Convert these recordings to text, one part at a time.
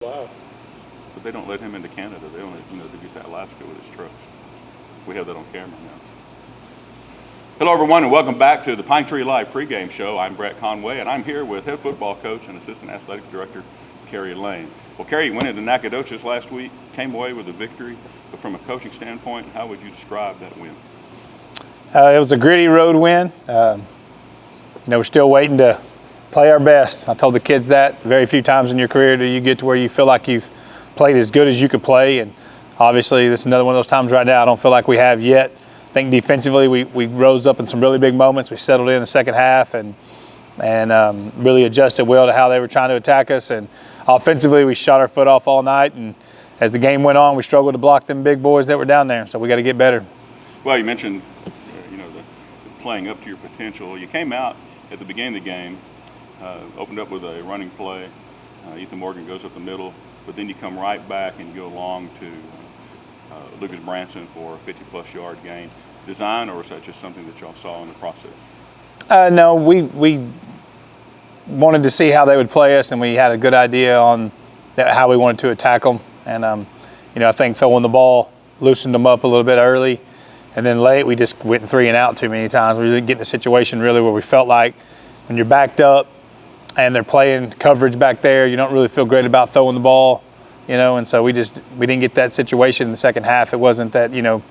Wow. But they don't let him into Canada. They only, they get to Alaska with his trucks. We have that on camera now. Hello, everyone, and welcome back to the Pine Tree Live pregame show. I'm Brett Conway, and I'm here with head football coach and assistant athletic director Kerry Lane. Well, Kerry went into Nacogdoches last week, came away with a victory. But from a coaching standpoint, how would you describe that win? It was a gritty road win. We're still waiting to play our best. I told the kids that very few times in your career do you get to where you feel like you've played as good as you could play. And obviously, this is another one of those times right now I don't feel like we have yet. I think defensively we rose up in some really big moments. We settled in the second half and really adjusted well to how they were trying to attack us. And offensively, we shot our foot off all night. And as the game went on, we struggled to block them big boys that were down there. So we got to get better. Well, you mentioned, the playing up to your potential. You came out at the beginning of the game, opened up with a running play. Ethan Morgan goes up the middle, but then you come right back and you go long to Lucas Branson for a 50-plus yard gain. Design, or was that just something that y'all saw in the process? No, we wanted to see how they would play us, and we had a good idea on how we wanted to attack them. And, I think throwing the ball loosened them up a little bit early. And then late, we just went 3 and out too many times. We didn't get in a situation really where we felt like when you're backed up and they're playing coverage back there, you don't really feel great about throwing the ball, and so we didn't get that situation in the second half. It wasn't that, I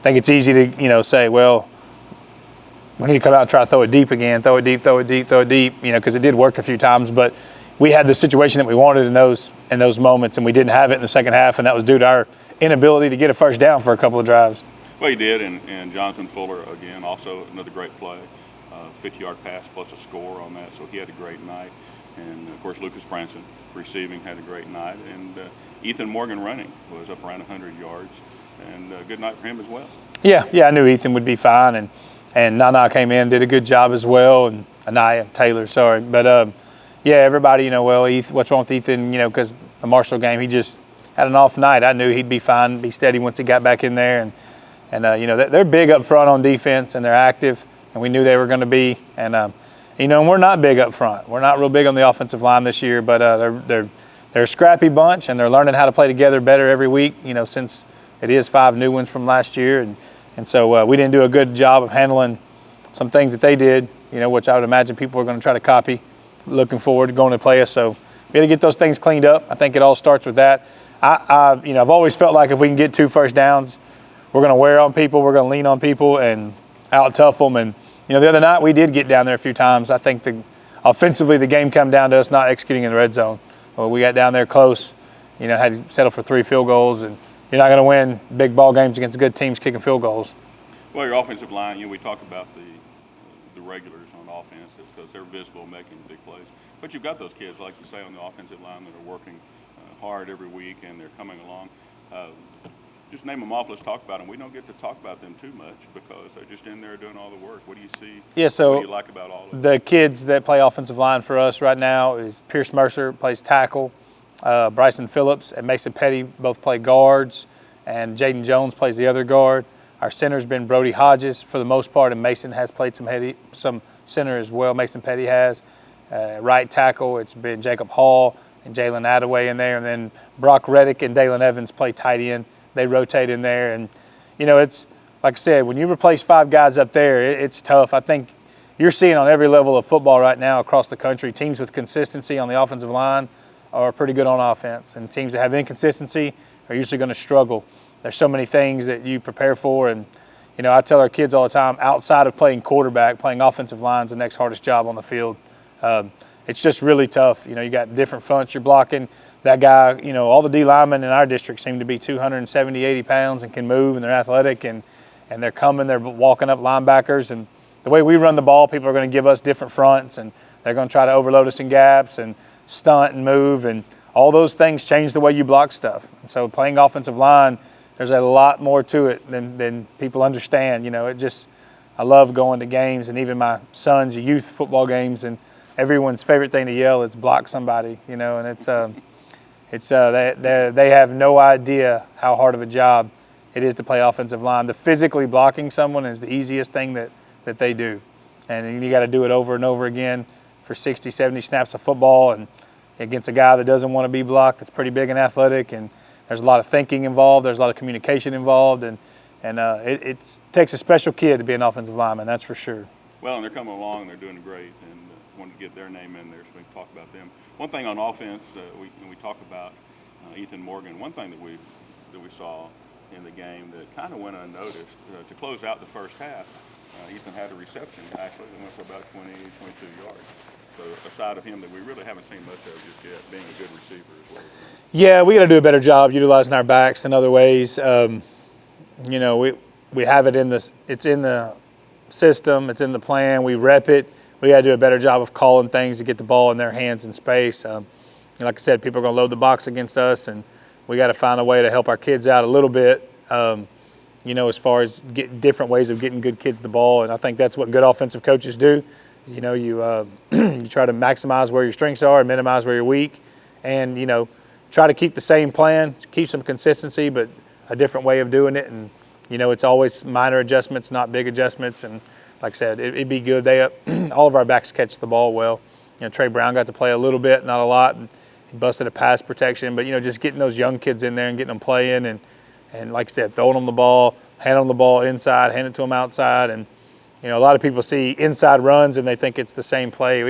think it's easy to, say, well, we need to come out and try to throw it deep again, throw it deep, because it did work a few times. But we had the situation that we wanted in those moments, and we didn't have it in the second half, and that was due to our inability to get a first down for a couple of drives. Well, he did, and Jonathan Fuller, again, also another great play, 50-yard pass plus a score on that, so he had a great night. And, of course, Lucas Branson, receiving, had a great night. And Ethan Morgan running was up around 100 yards, and a good night for him as well. Yeah, I knew Ethan would be fine, and Nana came in, did a good job as well, and Anaya Taylor, sorry. But, everybody, what's wrong with Ethan, because the Marshall game, he just had an off night. I knew he'd be fine, be steady once he got back in there. And they're big up front on defense, and they're active, and we knew they were going to be. And, and we're not big up front. We're not real big on the offensive line this year, but they're a scrappy bunch, and they're learning how to play together better every week, since it is 5 new ones from last year. And so we didn't do a good job of handling some things that they did, which I would imagine people are going to try to copy, looking forward to going to play us. So we got to get those things cleaned up. I think it all starts with that. I've always felt like if we can get 2 first downs, we're going to wear on people, we're going to lean on people and out-tough them. And, the other night we did get down there a few times. I think offensively the game came down to us not executing in the red zone. Well, we got down there close, had to settle for 3 field goals. And you're not going to win big ball games against good teams kicking field goals. Well, your offensive line, we talk about the regulars on offense because they're visible making big plays. But you've got those kids, like you say, on the offensive line that are working hard every week and they're coming along. Just name them off. Let's talk about them. We don't get to talk about them too much because they're just in there doing all the work. What do you see? Yeah, so what do you like about all of them? The kids that play offensive line for us right now is Pierce Mercer, plays tackle. Bryson Phillips and Mason Petty both play guards, and Jaden Jones plays the other guard. Our center's been Brody Hodges for the most part, and Mason has played some center as well. Mason Petty has. Right tackle, it's been Jacob Hall and Jalen Attaway in there, and then Brock Reddick and Dalen Evans play tight end. They rotate in there, and it's like I said, when you replace 5 guys up there, it's tough. I think you're seeing on every level of football right now across the country, teams with consistency on the offensive line are pretty good on offense, and teams that have inconsistency are usually going to struggle. There's so many things that you prepare for, and I tell our kids all the time, outside of playing quarterback, playing offensive line is the next hardest job on the field. It's just really tough. You got different fronts you're blocking. That guy, all the D linemen in our district seem to be 270, 80 pounds and can move, and they're athletic, and they're coming, they're walking up linebackers. And the way we run the ball, people are going to give us different fronts, and they're going to try to overload us in gaps and stunt and move, and all those things change the way you block stuff. And so playing offensive line, there's a lot more to it than people understand. I love going to games, and even my son's youth football games, and everyone's favorite thing to yell is block somebody, and they have no idea how hard of a job it is to play offensive line. The physically blocking someone is the easiest thing that they do. And you got to do it over and over again for 60, 70 snaps of football. And, against a guy that doesn't want to be blocked, that's pretty big and athletic, and there's a lot of thinking involved, there's a lot of communication involved, and it takes a special kid to be an offensive lineman, that's for sure. Well, and they're coming along, and they're doing great, and wanted to get their name in there so we can talk about them. One thing on offense, when we talk about Ethan Morgan, one thing that we saw in the game that kind of went unnoticed, to close out the first half, Ethan had a reception, actually, that went for about 20, 22 yards. So a side of him that we really haven't seen much of just yet, being a good receiver as well. Yeah, we got to do a better job utilizing our backs in other ways. You know, we have it in this. It's in the system. It's in the plan. We rep it. We got to do a better job of calling things to get the ball in their hands in space. Like I said, people are going to load the box against us, and we got to find a way to help our kids out a little bit. You know, as far as getting different ways of getting good kids the ball, and I think that's what good offensive coaches do. You know, you you try to maximize where your strengths are and minimize where you're weak, and you know, try to keep the same plan, keep some consistency, but a different way of doing it. And you know, it's always minor adjustments, not big adjustments. And like I said, it'd be good. All of our backs catch the ball well. You know, Trey Brown got to play a little bit, not a lot, and he busted a pass protection. But you know, just getting those young kids in there and getting them playing, and like I said, throwing them the ball, handing them the ball inside, hand it to them outside. And you know, a lot of people see inside runs and they think it's the same play.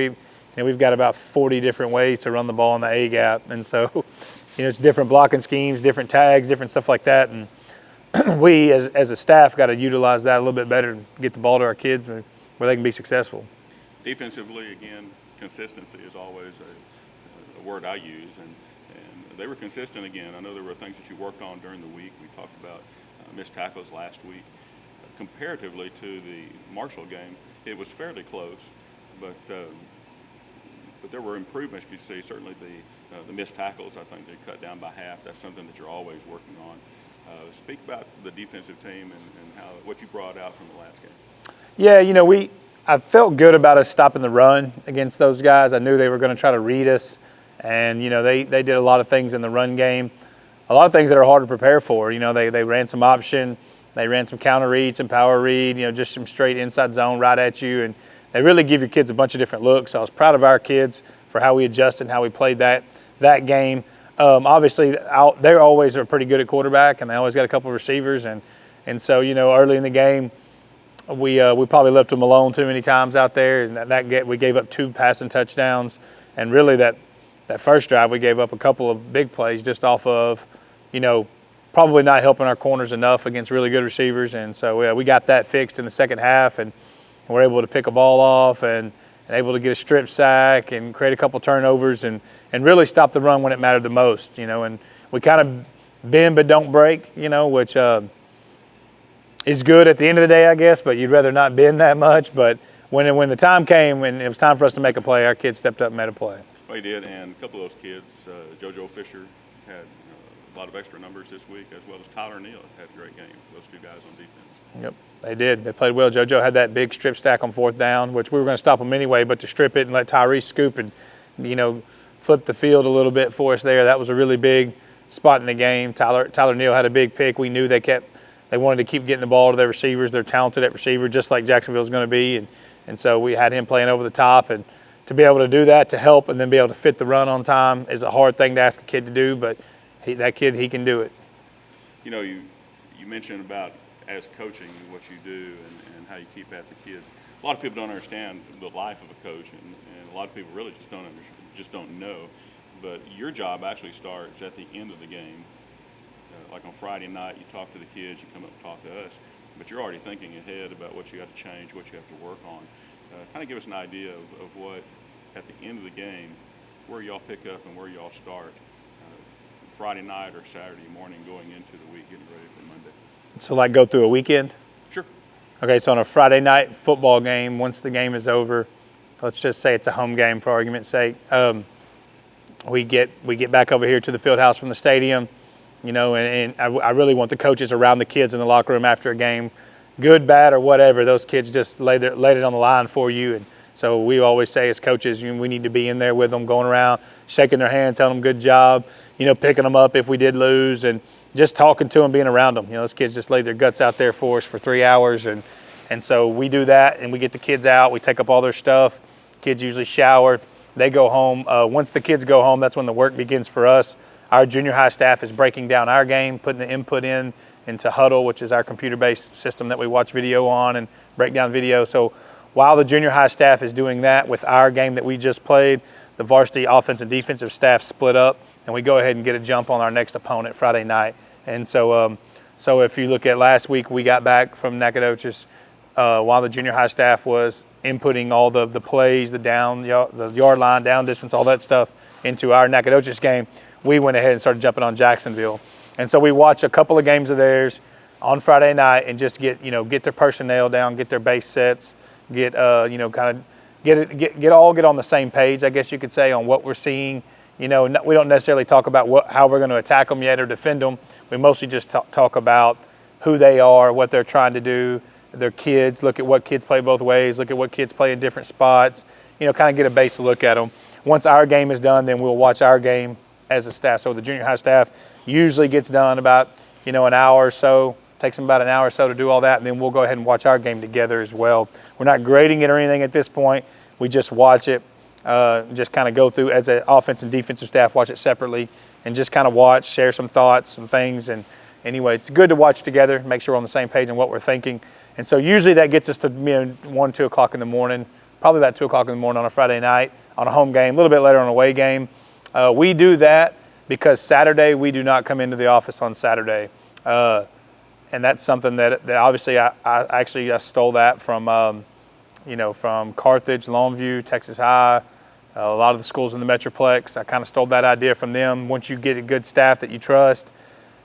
We've got about 40 different ways to run the ball in the A gap, and so you know, it's different blocking schemes, different tags, different stuff like that. And we as a staff got to utilize that a little bit better and get the ball to our kids where they can be successful. Defensively, again, consistency is always a word I use, and they were consistent again. I know there were things that you worked on during the week. We talked about missed tackles last week. Comparatively to the Marshall game, it was fairly close, but there were improvements you see. Certainly the missed tackles, I think they cut down by half. That's something that you're always working on. Speak about the defensive team and what you brought out from the last game. Yeah, you know, I felt good about us stopping the run against those guys. I knew they were going to try to read us, and you know, they did a lot of things in the run game, a lot of things that are hard to prepare for. You know, they ran some option. They ran some counter read, some power read, you know, just some straight inside zone right at you. And they really give your kids a bunch of different looks. So I was proud of our kids for how we adjusted and how we played that game. Obviously, they're always pretty good at quarterback, and they always got a couple of receivers. And so, you know, early in the game, we probably left them alone too many times out there. And we gave up 2 passing touchdowns. And really that first drive, we gave up a couple of big plays just off of, you know, probably not helping our corners enough against really good receivers. And so we got that fixed in the second half, and we're able to pick a ball off and able to get a strip sack and create a couple turnovers and really stop the run when it mattered the most, you know. And we kind of bend but don't break, you know, which is good at the end of the day, I guess, but you'd rather not bend that much. But when the time came and it was time for us to make a play, our kids stepped up and made a play. Well, he did, and a couple of those kids, JoJo Fisher had a lot of extra numbers this week, as well as Tyler Neal had a great game. Those 2 guys on defense. Yep, they did. They played well. JoJo had that big strip stack on 4th down, which we were going to stop them anyway, but to strip it and let Tyrese scoop and, you know, flip the field a little bit for us there, that was a really big spot in the game. Tyler Neal had a big pick. We knew they wanted to keep getting the ball to their receivers. They're talented at receiver, just like Jacksonville's going to be, and so we had him playing over the top. And to be able to do that, to help, and then be able to fit the run on time is a hard thing to ask a kid to do, but that kid, he can do it. You know, you mentioned about as coaching what you do and how you keep at the kids. A lot of people don't understand the life of a coach, and a lot of people really just don't know. But your job actually starts at the end of the game. Like on Friday night, you talk to the kids, you come up and talk to us, but you're already thinking ahead about what you got to change, what you have to work on. Kind of give us an idea of what, at the end of the game, where y'all pick up and where y'all start Friday night or Saturday morning going into the week, getting ready for Monday. So like go through a weekend? Sure. Okay, so on a Friday night football game, once the game is over, let's just say it's a home game for argument's sake, we get back over here to the field house from the stadium, you know, and I really want the coaches around the kids in the locker room after a game, good, bad, or whatever. Those kids just laid it on the line for you. And so we always say as coaches, we need to be in there with them, going around, shaking their hand, telling them good job, you know, picking them up if we did lose, and just talking to them, being around them. You know, those kids just laid their guts out there for us for 3 hours. And so we do that, and we get the kids out. We take up all their stuff. Kids usually shower. They go home. Once the kids go home, that's when the work begins for us. Our junior high staff is breaking down our game, putting the input into Huddle, which is our computer-based system that we watch video on and break down video. So while the junior high staff is doing that with our game that we just played, the varsity offensive and defensive staff split up, and we go ahead and get a jump on our next opponent Friday night. And so if you look at last week, we got back from Nacogdoches while the junior high staff was inputting all the plays, the yard line, down distance, all that stuff into our Nacogdoches game. We went ahead and started jumping on Jacksonville. And so we watch a couple of games of theirs on Friday night and just get their personnel down, get their base sets, get on the same page, I guess you could say, on what we're seeing. We don't necessarily talk about how we're going to attack them yet or defend them. We mostly just talk about who they are, what they're trying to do, their kids, look at what kids play both ways, look at what kids play in different spots, kind of get a base look at them. Once our game is done, then we'll watch our game as a staff. So the junior high staff usually gets done about, an hour or so. Takes them about an hour or so to do all that, and then we'll go ahead and watch our game together as well. We're not grading it or anything at this point. We just watch it, just kind of go through as an offense and defensive staff, watch it separately, and just kind of watch, share some thoughts, some things. And anyway, it's good to watch together, make sure we're on the same page on what we're thinking. And so usually that gets us to 1, 2 o'clock in the morning, probably about 2 o'clock in the morning on a Friday night on a home game, a little bit later on an away game. We do that because Saturday we do not come into the office on Saturday. And that's something that obviously I stole that from, from Carthage, Longview, Texas High, a lot of the schools in the Metroplex. I kind of stole that idea from them. Once you get a good staff that you trust,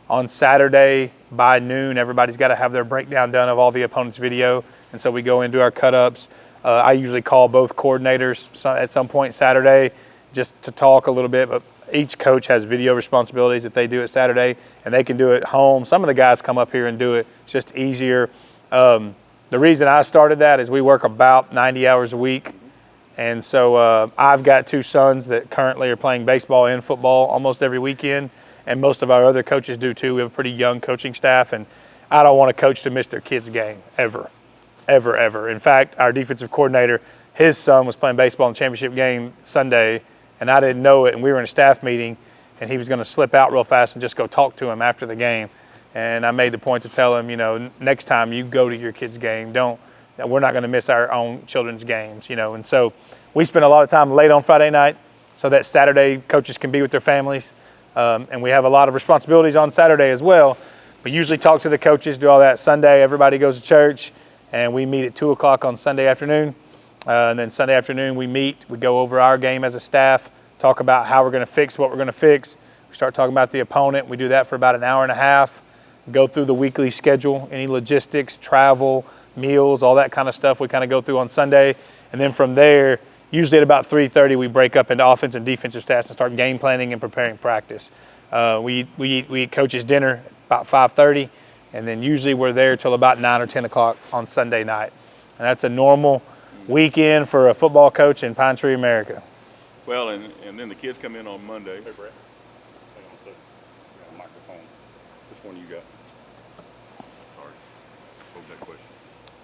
on Saturday by noon, everybody's got to have their breakdown done of all the opponent's video. And so we go into our cut-ups. I usually call both coordinators at some point Saturday just to talk a little bit, but each coach has video responsibilities that they do it Saturday, and they can do it home. Some of the guys come up here and do it. It's just easier. The reason I started that is we work about 90 hours a week, and so I've got 2 sons that currently are playing baseball and football almost every weekend, and most of our other coaches do too. We have a pretty young coaching staff, and I don't want a coach to miss their kid's game ever, ever, ever. In fact, our defensive coordinator, his son was playing baseball in the championship game Sunday, and I didn't know it, and we were in a staff meeting, and he was going to slip out real fast and just go talk to him after the game. And I made the point to tell him, next time you go to your kid's game, we're not going to miss our own children's games, And so we spend a lot of time late on Friday night so that Saturday coaches can be with their families. And we have a lot of responsibilities on Saturday as well. We usually talk to the coaches, do all that. Sunday, everybody goes to church, and we meet at 2 o'clock on Sunday afternoon. And then Sunday afternoon we meet, we go over our game as a staff, talk about how we're going to fix what we're going to fix. We start talking about the opponent. We do that for about an hour and a half, go through the weekly schedule, any logistics, travel, meals, all that kind of stuff we kind of go through on Sunday. And then from there, usually at about 3:30, we break up into offense and defensive staffs and start game planning and preparing practice. We eat coach's dinner about 5:30, and then usually we're there till about 9 or 10 o'clock on Sunday night. And that's a normal weekend for a football coach in Pine Tree, America. Well, and then the kids come in on Mondays. Hey, Brett. Hang on a second. Got a microphone. Which one you got? Sorry. What was that question? I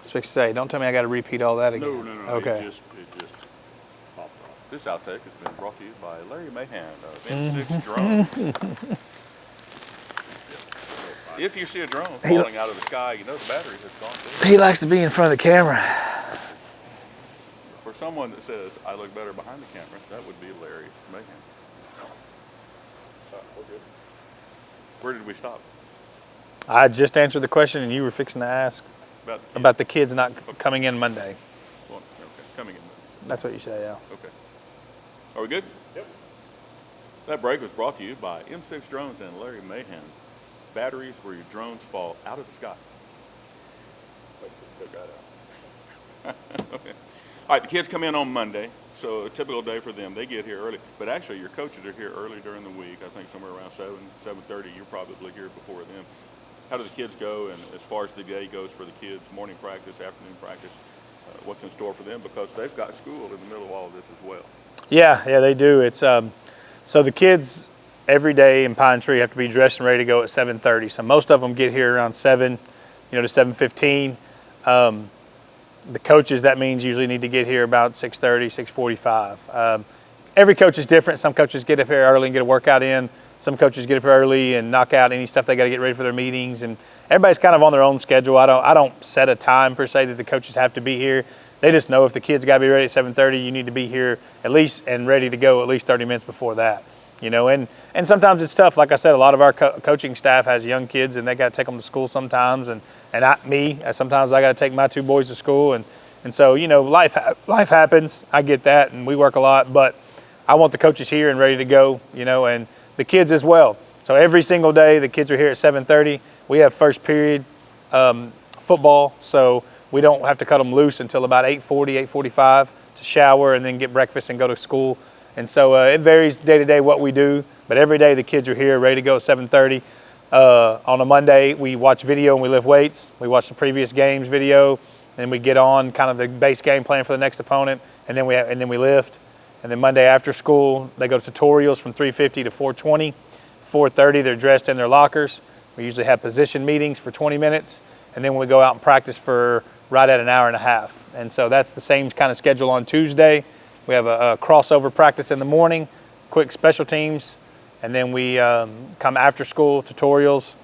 was fixed to say, don't tell me I got to repeat all that again. No. Okay. It just popped off. This outtake has been brought to you by Larry Mahan of N6 Drones. If you see a drone falling out of the sky, you know the battery has gone dead. He likes to be in front of the camera. For someone that says, I look better behind the camera, that would be Larry Mahan. We're good. Where did we stop? I just answered the question, and you were fixing to ask about the kids not coming in Monday. Well, okay, coming in. That's what you say, yeah. Okay. Are we good? Yep. That break was brought to you by M6 Drones and Larry Mahan. Batteries where your drones fall out of the sky. Took that out. Okay. All right, the kids come in on Monday, so a typical day for them. They get here early, but actually your coaches are here early during the week. I think somewhere around 7:30. You're probably here before them. How do the kids go, and as far as the day goes for the kids, morning practice, afternoon practice, what's in store for them? Because they've got school in the middle of all of this as well. Yeah, they do. It's so the kids every day in Pine Tree have to be dressed and ready to go at 7:30. So most of them get here around 7, to 7:15. The coaches, that means usually need to get here about 6:30, 6:45. every coach is different. Some coaches get up here early and get a workout in. Some coaches get up here early and knock out any stuff they got to get ready for their meetings. And everybody's kind of on their own schedule. I don't set a time per se that the coaches have to be here. They just know if the kids got to be ready at 7:30, you need to be here at least and ready to go at least 30 minutes before that. And sometimes it's tough. Like I said, a lot of our coaching staff has young kids, and they got to take them to school sometimes. And sometimes I got to take my 2 boys to school. And so, life happens. I get that, and we work a lot. But I want the coaches here and ready to go, and the kids as well. So every single day, the kids are here at 7:30. We have first period football, so we don't have to cut them loose until about 8:40, 8:45 to shower and then get breakfast and go to school. And so it varies day to day what we do, but every day the kids are here ready to go at 7:30. On a Monday, we watch video and we lift weights. We watch the previous game's video, and we get on kind of the base game plan for the next opponent, and then we lift. And then Monday after school, they go to tutorials from 3:50 to 4:20. 4:30, they're dressed in their lockers. We usually have position meetings for 20 minutes, and then we go out and practice for right at an hour and a half. And so that's the same kind of schedule on Tuesday. We have a crossover practice in the morning, quick special teams, and then we come after school tutorials.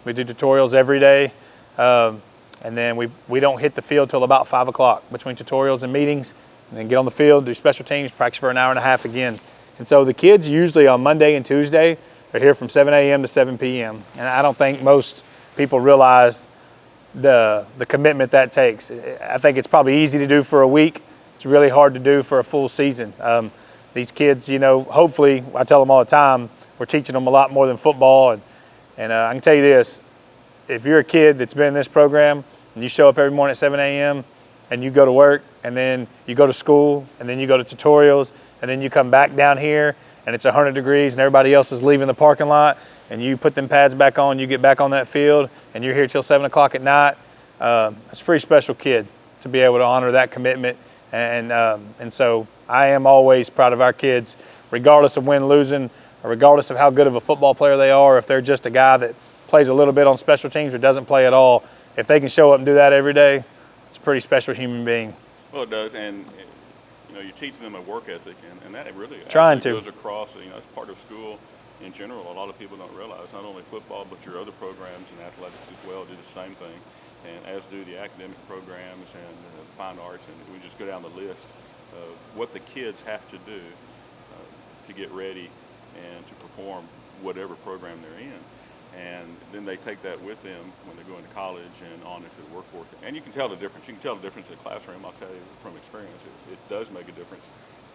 We do tutorials every day, and then we don't hit the field till about 5 o'clock between tutorials and meetings, and then get on the field, do special teams, practice for an hour and a half again. And so the kids usually on Monday and Tuesday are here from 7 a.m. to 7 p.m. And I don't think most people realize the commitment that takes. I think it's probably easy to do for a week. It's really hard to do for a full season. These kids, hopefully, I tell them all the time, we're teaching them a lot more than football. And I can tell you this, if you're a kid that's been in this program and you show up every morning at 7 a.m. and you go to work and then you go to school and then you go to tutorials and then you come back down here and it's 100 degrees and everybody else is leaving the parking lot and you put them pads back on, you get back on that field and you're here till 7 o'clock at night, it's a pretty special kid to be able to honor that commitment. And so I am always proud of our kids, regardless of win, losing, or regardless of how good of a football player they are, or if they're just a guy that plays a little bit on special teams or doesn't play at all. If they can show up and do that every day, it's a pretty special human being. Well, it does, and you're teaching them a work ethic, and that really goes across. It's part of school in general. A lot of people don't realize not only football, but your other programs and athletics as well do the same thing. And as do the academic programs and fine arts, and we just go down the list of what the kids have to do to get ready and to perform whatever program they're in. And then they take that with them when they go into college and on into the workforce. And you can tell the difference. You can tell the difference in the classroom. I'll tell you from experience, it does make a difference.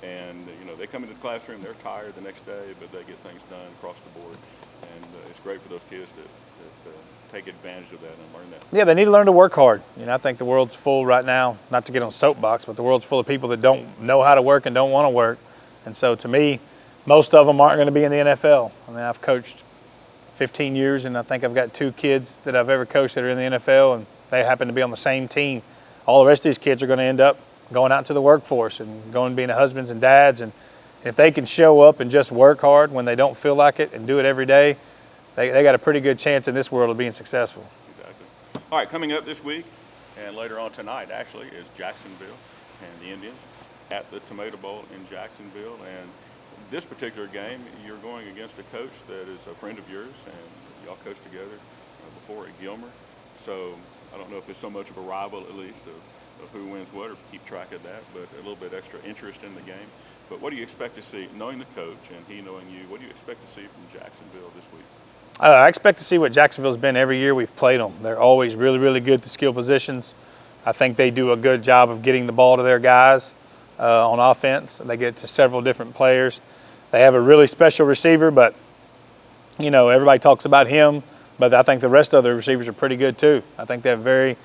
And they come into the classroom, they're tired the next day, but they get things done across the board. And it's great for those kids to take advantage of that and learn that. Yeah, they need to learn to work hard. I think the world's full right now, not to get on a soapbox, but the world's full of people that don't know how to work and don't want to work. And so to me, most of them aren't going to be in the NFL. I've coached 15 years, and I think I've got 2 kids that I've ever coached that are in the NFL, and they happen to be on the same team. All the rest of these kids are going to end up going out into the workforce and going and being husbands and dads. And if they can show up and just work hard when they don't feel like it and do it every day, they got a pretty good chance in this world of being successful. Exactly. All right, coming up this week and later on tonight, actually, is Jacksonville and the Indians at the Tomato Bowl in Jacksonville. And this particular game, you're going against a coach that is a friend of yours, and y'all coached together before at Gilmer. So I don't know if it's so much of a rival, at least, of who wins what, or keep track of that, but a little bit extra interest in the game. But what do you expect to see, knowing the coach and he knowing you, what do you expect to see from Jacksonville this week? I expect to see what Jacksonville's been every year we've played them. They're always really, really good at the skill positions. I think they do a good job of getting the ball to their guys on offense. They get it to several different players. They have a really special receiver, but, everybody talks about him, but I think the rest of the receivers are pretty good too. I think they're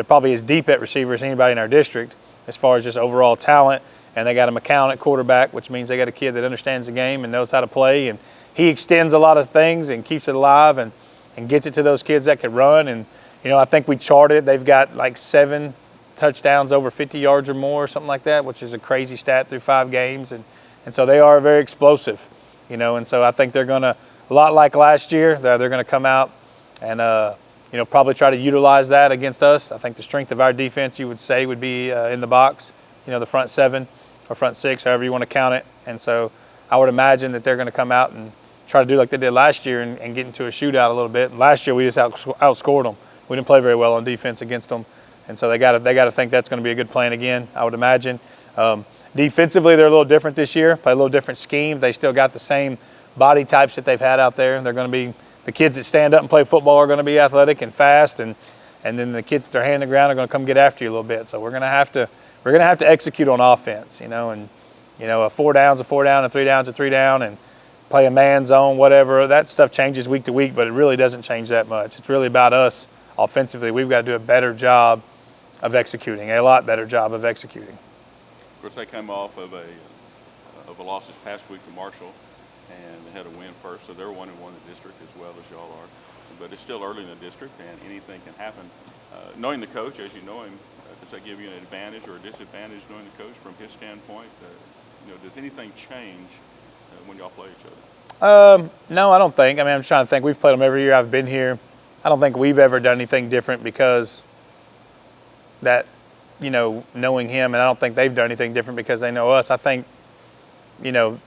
probably as deep at receiver as anybody in our district as far as just overall talent. And they got a McCown at quarterback, which means they got a kid that understands the game and knows how to play. And he extends a lot of things and keeps it alive and gets it to those kids that can run. And, I think we charted, they've got like 7 touchdowns over 50 yards or more, or something like that, which is a crazy stat through 5 games. And so they are very explosive, and so I think they're going to, a lot like last year, they're going to come out and, probably try to utilize that against us. I think the strength of our defense, you would say, would be in the box, the front 7. or front six, however you want to count it. And so I would imagine that they're going to come out and try to do like they did last year and get into a shootout a little bit. And last year we just outscored them. We didn't play very well on defense against them, and so they got to think that's going to be a good plan again, I would imagine. Defensively, they're a little different this year. Play a little different scheme. They still got the same body types that they've had out there. They're going to be the kids that stand up and play football are going to be athletic and fast, and then the kids with their hand in the ground are going to come get after you a little bit. So we're going to have to execute on offense, and a 4 down's a 4 down, and 3 down's a 3 down, and play a man zone, whatever. That stuff changes week to week, but it really doesn't change that much. It's really about us offensively. We've got to do a better job of executing, a lot better job of executing. Of course, they came off of a loss this past week to Marshall, and they had a win first, so they're 1-1 in the district as well as y'all are. But it's still early in the district, and anything can happen. Knowing the coach, as you know him, does that give you an advantage or a disadvantage knowing the coach from his standpoint? Does anything change when y'all play each other? No, I don't think. I mean, I'm trying to think. We've played them every year I've been here. I don't think we've ever done anything different because that, knowing him, and I don't think they've done anything different because they know us. I think you're going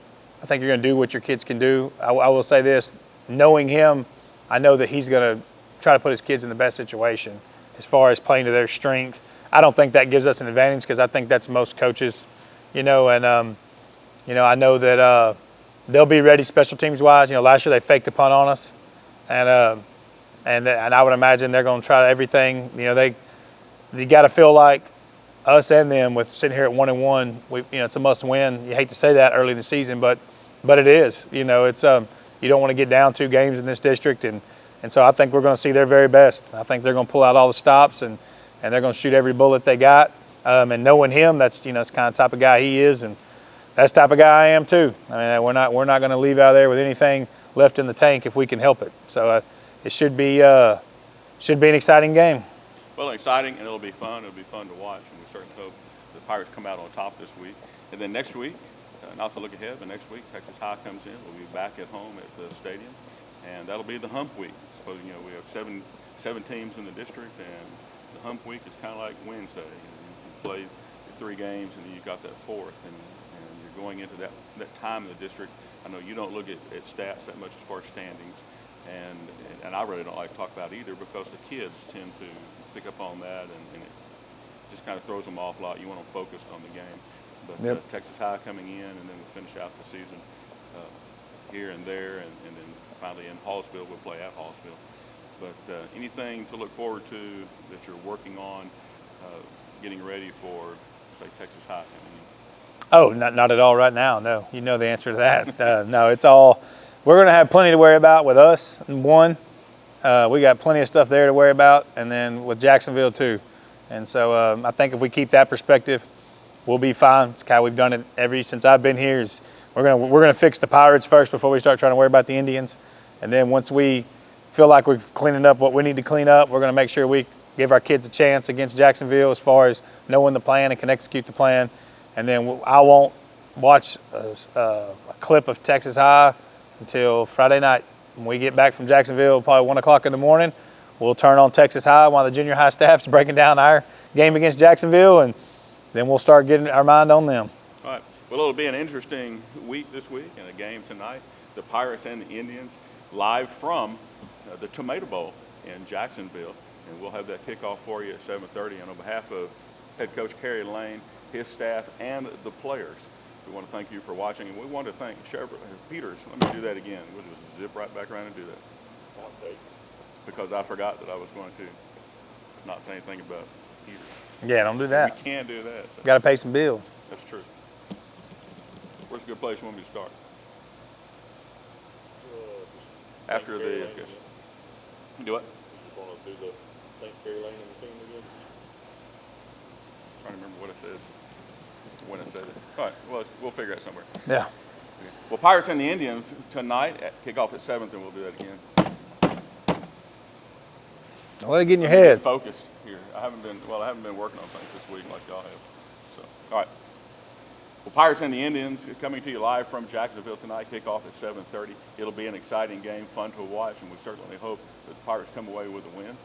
to do what your kids can do. I will say this, knowing him, I know that he's going to try to put his kids in the best situation as far as playing to their strength. I don't think that gives us an advantage because I think that's most coaches, and I know that they'll be ready special teams wise. Last year they faked a punt on us, and I would imagine they're going to try everything. You got to feel like us and them with sitting here at 1-1. It's a must win. You hate to say that early in the season, but it is. It's you don't want to get down 2 games in this district, and so I think we're going to see their very best. I think they're going to pull out all the stops and they're going to shoot every bullet they got. And knowing him, that's that's kind of the type of guy he is, and that's the type of guy I am too. I mean, we're not going to leave out of there with anything left in the tank if we can help it. So it should be an exciting game. Well, exciting, and it'll be fun. It'll be fun to watch, and we certainly hope the Pirates come out on top this week. And then next week, not to look ahead, but next week Texas High comes in. We'll be back at home at the stadium, and that'll be the hump week. Supposing we have seven teams in the district, and the hump week is kind of like Wednesday. You play 3 games, and then you've got that 4th, and you're going into that time in the district. I know you don't look at stats that much as far as standings, and I really don't like to talk about it either because the kids tend to pick up on that, and it just kind of throws them off a lot. You want them focused on the game. But Texas High coming in, and then we'll finish out the season here and there, and then finally in Hallsville, we'll play at Hallsville. But anything to look forward to that you're working on, getting ready for, say, Texas High coming in? Oh, not at all right now, no. You know the answer to that. No, it's all – we're going to have plenty to worry about with us, one. We got plenty of stuff there to worry about, and then with Jacksonville too. And so I think if we keep that perspective, we'll be fine. It's how we've done it since I've been here. We're gonna fix the Pirates first before we start trying to worry about the Indians, and then once we feel like we're cleaning up what we need to clean up, we're gonna make sure we give our kids a chance against Jacksonville as far as knowing the plan and can execute the plan. And then I won't watch a clip of Texas High until Friday night. When we get back from Jacksonville, probably 1 o'clock in the morning, we'll turn on Texas High while the junior high staff's breaking down our game against Jacksonville, and then we'll start getting our mind on them. All right. Well, it'll be an interesting week this week and a game tonight. The Pirates and the Indians live from the Tomato Bowl in Jacksonville, and we'll have that kickoff for you at 7:30. And on behalf of head coach Kerry Lane, his staff, and the players, we want to thank you for watching, and we want to thank Sheriff Peters. Let me do that again. We'll just zip right back around and do that. Because I forgot that I was going to not say anything about Peters. Yeah, don't do that. We can't do that. So. Got to pay some bills. That's true. Where's a good place you want me to start? After the. Okay. Do what? You want to do the thank Kerry Lane and the team again? I'm trying to remember what I said when I said it. All right, well, we'll figure it out somewhere. Yeah. Well, Pirates and the Indians tonight kickoff at 7th, and we'll do that again. Don't let it get in your head. Focused here. I haven't been working on things this week like y'all have. So, all right. Well, Pirates and the Indians coming to you live from Jacksonville tonight. Kickoff at 7:30. It'll be an exciting game, fun to watch, and we certainly hope that the Pirates come away with a win.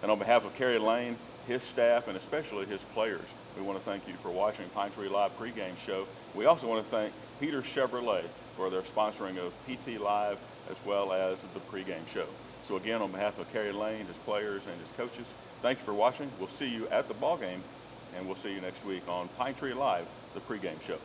And on behalf of Kerry Lane, his staff, and especially his players. We want to thank you for watching Pine Tree Live pregame show. We also want to thank Peter Chevrolet for their sponsoring of PT Live as well as the pregame show. So again, on behalf of Kerry Lane, his players, and his coaches, thanks for watching. We'll see you at the ball game, and we'll see you next week on Pine Tree Live, the pregame show.